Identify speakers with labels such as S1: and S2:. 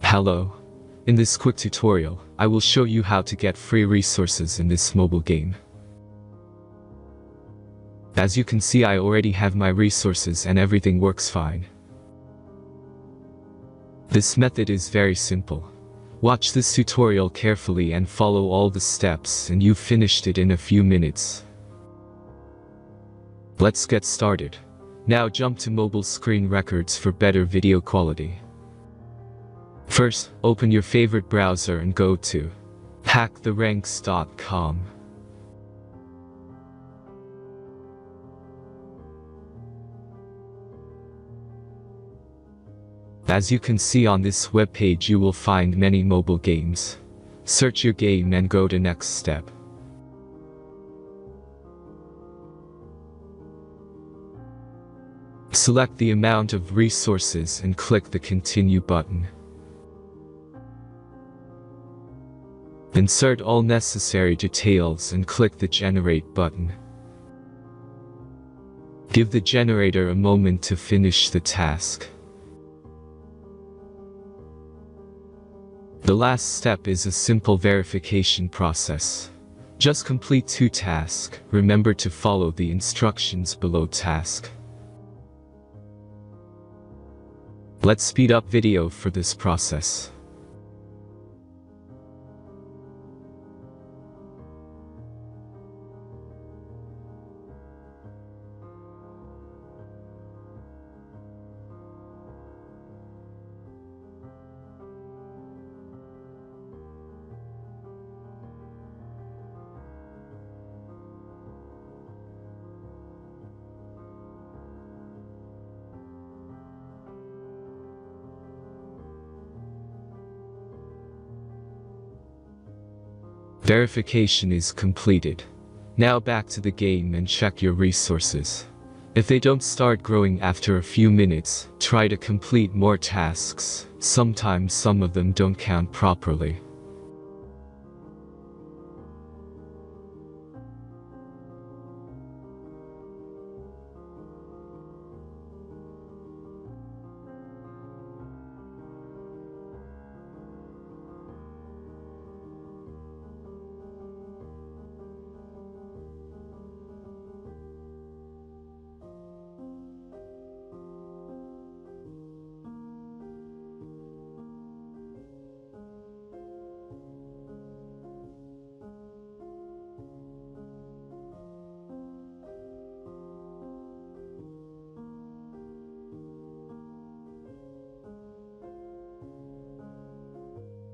S1: Hello. In this quick tutorial, I will show you how to get free resources in this mobile game. As you can see, I already have my resources and everything works fine. This method is very simple. Watch this tutorial carefully and follow all the steps and you've finished it in a few minutes. Let's get started. Now jump to mobile screen records for better video quality. First, open your favorite browser and go to hacktheranks.com. As you can see on this webpage, you will find many mobile games. Search your game and go to next step. Select the amount of resources and click the Continue button. Insert all necessary details and click the Generate button. Give the generator a moment to finish the task. The last step is a simple verification process. Just complete 2 tasks. Remember to follow the instructions below task. Let's speed up video for this process. Verification is completed. Now back to the game and check your resources. If they don't start growing after a few minutes, try to complete more tasks. Sometimes some of them don't count properly.